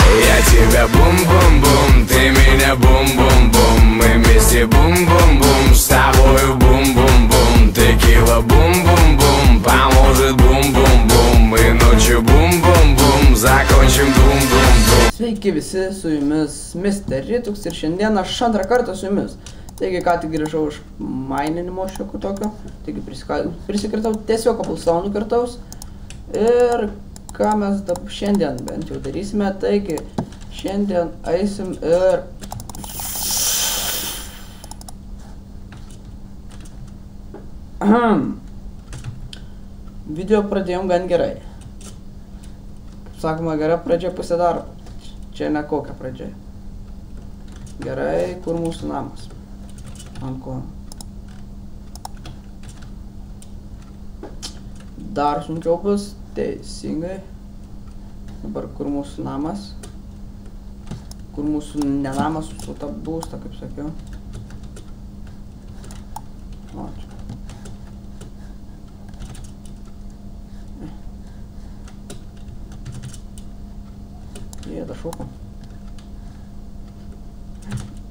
Я тебя бум-бум-бум, ты меня бум-бум-бум. Мы вместе бум-бум-бум, с тобою бум-бум-бум. Текила бум-бум-бум, поможет бум-бум-бум. И ночью бум-бум-бум, закончим бум-бум-бум. Sveiki visi, su jumis Mr. Rituks ir šiandien aš antrą kartą su jumis. Taigi ką tik grįžau iš maininimo šiokų tokio. Taigi prisikirtau tiesiog Cobblestone'ų kartaus. Ir ką mes dabar šiandien bent jau darysime. Taigi šiandien eisim ir video pradėjom gan gerai. Sakoma, gera pradžia pasidaro. Čia ne kokia pradžia. Gerai, kur mūsų namas? Ant ko? Dar sunkiau bus, teisingai. Dabar kur mūsų namas? Kur mūsų nenamas su ta būsta, kaip sakiau. O, čia. Jėda šokom.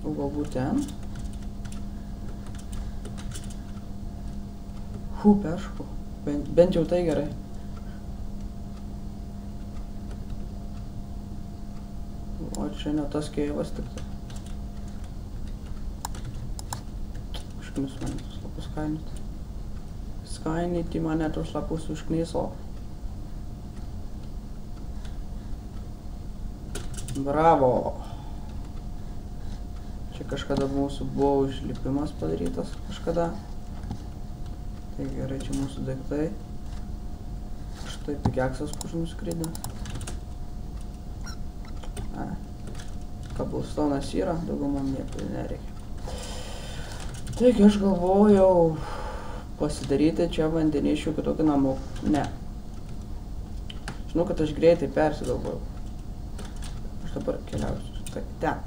O galbūt ten? Peršokau. Bent jau tai gerai. O čia ne tas keivas tik tai. Užknis mane tos lapus skainyti. Skainyti mane tos lapus užkniso. Bravo! Čia kažkada mūsų buvo užlipimas padarytas kažkada. Tai gerai, čia mūsų daiktai. Štai pikeksas, kur nuskridęs. Cobblestone'as yra, daugiau man nieko nereikia. Taigi aš galvojau pasidaryti čia vandenėšių kitokį namų. Ne. Žinau, kad aš greitai persigalvojau. Aš dabar keliausiu. Tai ten.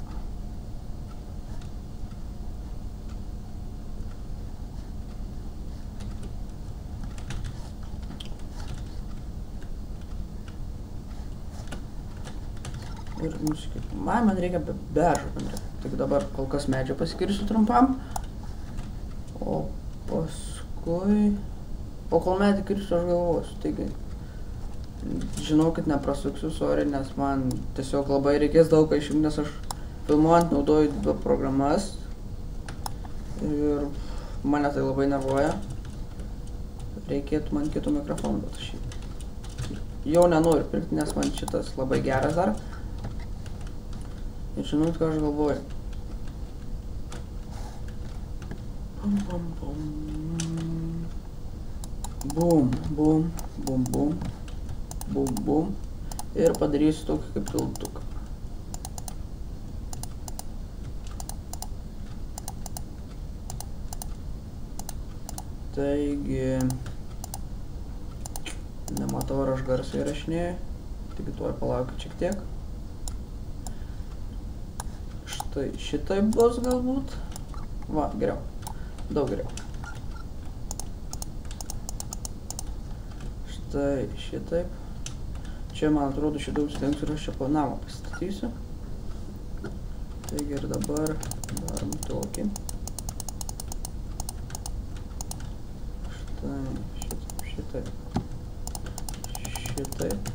Ir nusikirpau. Man reikia beržo bendrai. Tik dabar kol kas medžio pasikirsiu trumpam. O paskui... O kol medį kirsiu aš galvosiu. Taigi... Žinau, kad neprasuksiu, sorry, nes man tiesiog labai reikės daug išjungti, nes aš filmuojant naudoju dvi programas. Ir mane tai labai nervuoja. Reikėtų man kitų mikrofonų, bet aš jau nenoriu pirkti, nes man šitas labai geras dar. Ir žinot, ką aš galvoju. Bum, bum, bum. Bum, bum, bum, bum. Bum, bum. Ir padarysiu tokį kaip piltuką. Taigi... Nematau, ar aš garsą įrašinėju. Taigi tuoj palaukit šiek tiek. Štai šitai bus galbūt. Va, geriau. Daug geriau. Štai šitaip. Čia, man atrodo, šitą užsidengs ir aš čia po namą pastatysiu. Taigi ir dabar darom tokį. Štai šitaip. Šitaip.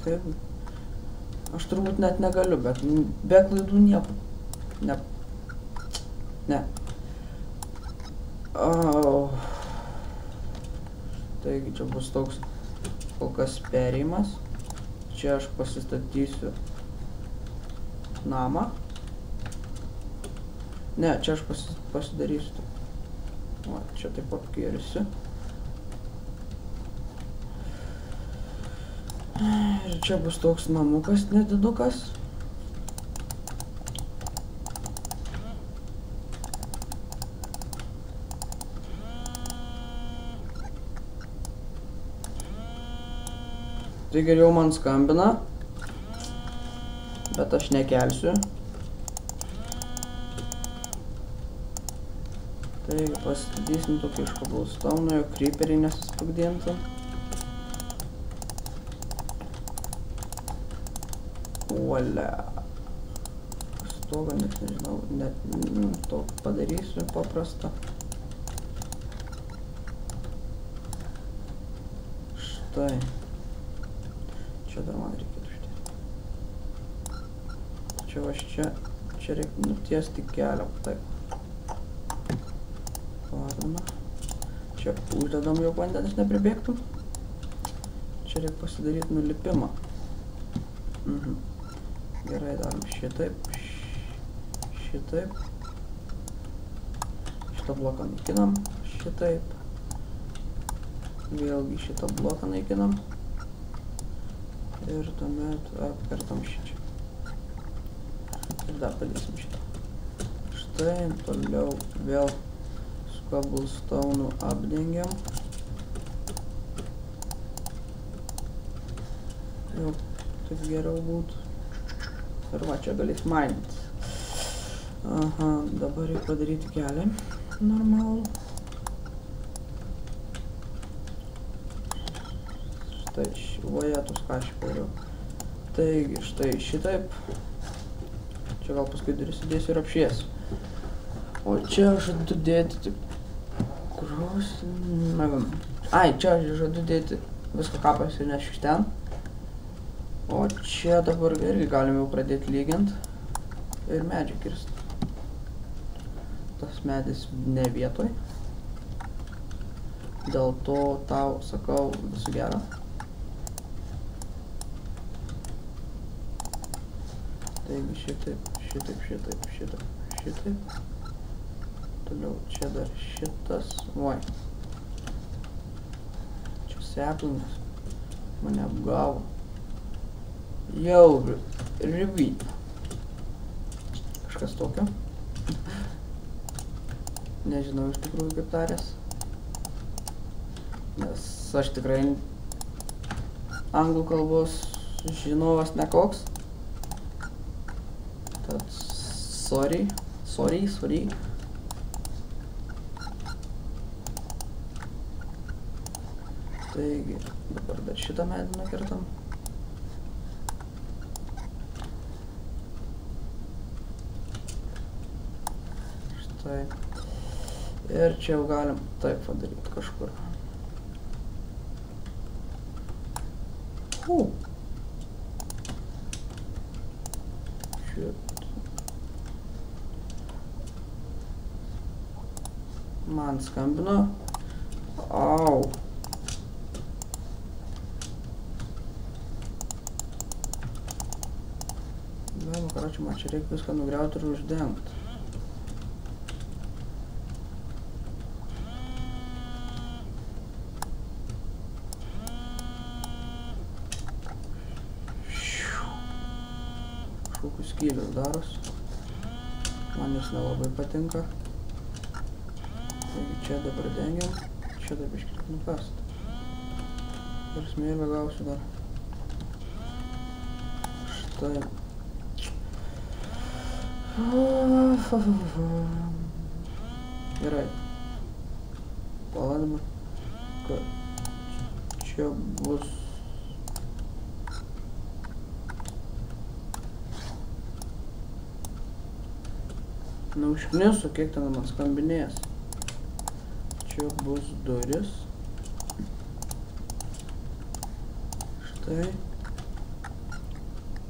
Kaip? Aš turbūt net negaliu, bet be klaidų nieko. Ne. Taigi čia bus toks kol kas perėjimas. Čia aš pasistatysiu namą. Ne, čia aš pasidarysiu. O, čia taip apkirsiu. Ir čia bus toks namukas nedidukas. Tai geriau man skambina, bet aš nekelsiu. Tai pasidarysim tokį iš Cobblestone'o, jo creeperiai nesusprogdintų. Uolia. Stogą, nes nežinau, net to padarysiu paprastą. Štai. Čia dar man reikėtų štai. Čia aš čia reikia nutiesti kelią, taip. Varna. Čia uždedam jau vandens nepribėgtų. Čia reikia pasidaryti nulipimą. Gerai, darom šitaip. Šitaip. Šitą bloką naikinam. Šitaip. Vėlgi šitą bloką naikinam. Ir tuomet apkartam šičia. Ir dar padėsim šitą. Štai, toliau vėl su cobblestone'u apdengiam. Jau taip geriau būtų. Ir va, čia galės mainyti. Aha, dabar reikia padaryti kelią. Normalų. Štai, vajetus ką aš padariau. Taigi, štai šitaip. Čia gal paskui dar įsidėsiu ir apšviesiu. O čia aš žadu dėti tik... Ai, čia aš žadu dėti viską ką pasinešiu iš ten. O čia dabar irgi galim jau pradėti lygint ir medžių kirsti. Tas medis ne vietoj. Dėl to tau sakau viso gero. Taigi šitaip. Toliau čia dar šitas. Oi. Čia seplingas. Mane apgavo. Jau, ribit. Kažkas tokio. Nežinau iš tikrųjų kaip tarės. Nes aš tikrai anglų kalbos žinovas nekoks. Tad sorry. Taigi, dabar dar šitą medį nukirtam. Štai. Ir čia jau galim taip padaryti kažkur. Šit. Man skambino. Au. Galima, karočiui, man čia reikia viską nugriauti ir uždengti. Kažkokius skylius daros. Man jis nelabai patinka. Taigi čia dabar dengiam. Čia dar biškį tik nukast. Ir smėlio gausiu dar. Štai. Gerai. Paladama, kad čia bus neužknisu, kiek ten man skambinės. Čia bus duris. Štai.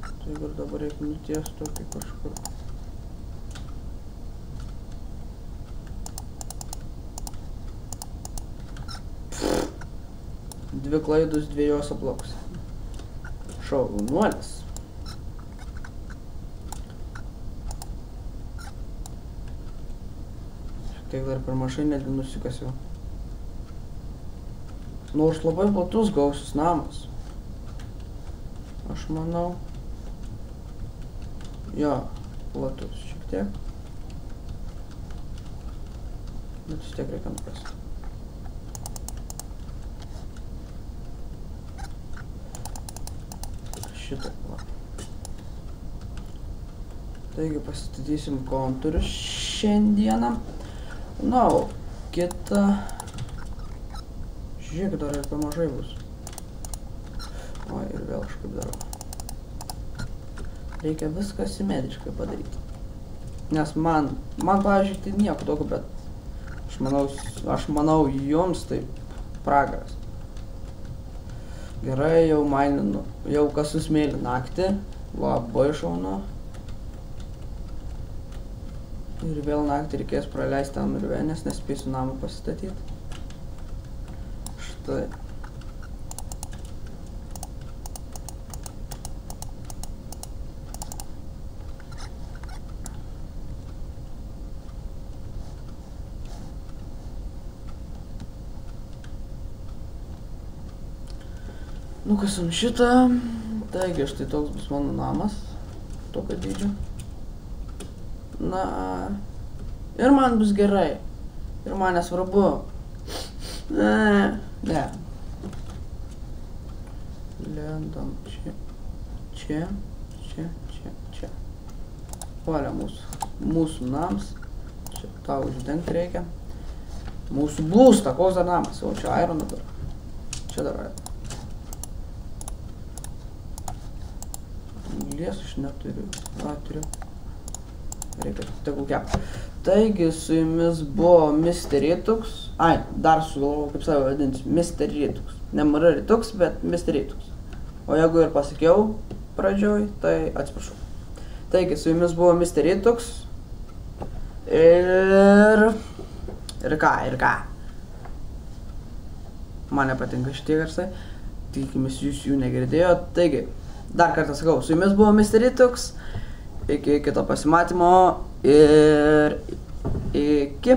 Tai ir dabar reikia nutiesti tokį kažkur. Dvi klaidus dviejose blokuose. Šaunuolis. Tiek dar per mažai netgi nusikasiau. Nors labai platus gausus namas. Aš manau. Jo, platus šiek tiek. Bet vis tiek reikia nukasti. Šitą, va. Taigi pasistatysim kontūrus šiandieną. Na, o kitą... Žiūrėk, dar ir per mažai bus. O, ir vėl aš kaip darau. reikia viską simetriškai padaryti. Nes man pavyzdžiui, tai nieko tokio, bet aš manau, jums tai pragaras. Gerai, jau maininu, jau kasu smėlį naktį, labai šaunu. Ir vėl naktį reikės praleisti tam urve, nes nespėsiu namą pasistatyti. Štai. Nukasam šitą. Taigi, štai toks bus mano namas. Tokio dydžio. Na. Ir man bus gerai. Ir man nesvarbu. Ne. Lendam čia. Čia. Valia mūsų nams. Čia tau uždengti reikia. Mūsų būstą. Koks dar namas? O čia iron dar. Čia dar iron. Anglies aš neturiu. Turiu. Reikia tegul kepti. Taigi su jumis buvo Mr. Rytuks. Ai, dar sugalvojau, kaip save vadinti. Mr. Rytuks. Ne Mr. Rytuks, bet Mr. Rytuks. O jeigu ir pasakiau pradžioj, tai atsiprašau. Taigi su jumis buvo Mr. Rytuks. Ir ką? Man nepatinka šitie garsai. Tikimės jūs jų negirdėjot. Taigi, dar kartą sakau, su jumis buvo Mr. Rytuks. Iki kito pasimatymo ir iki.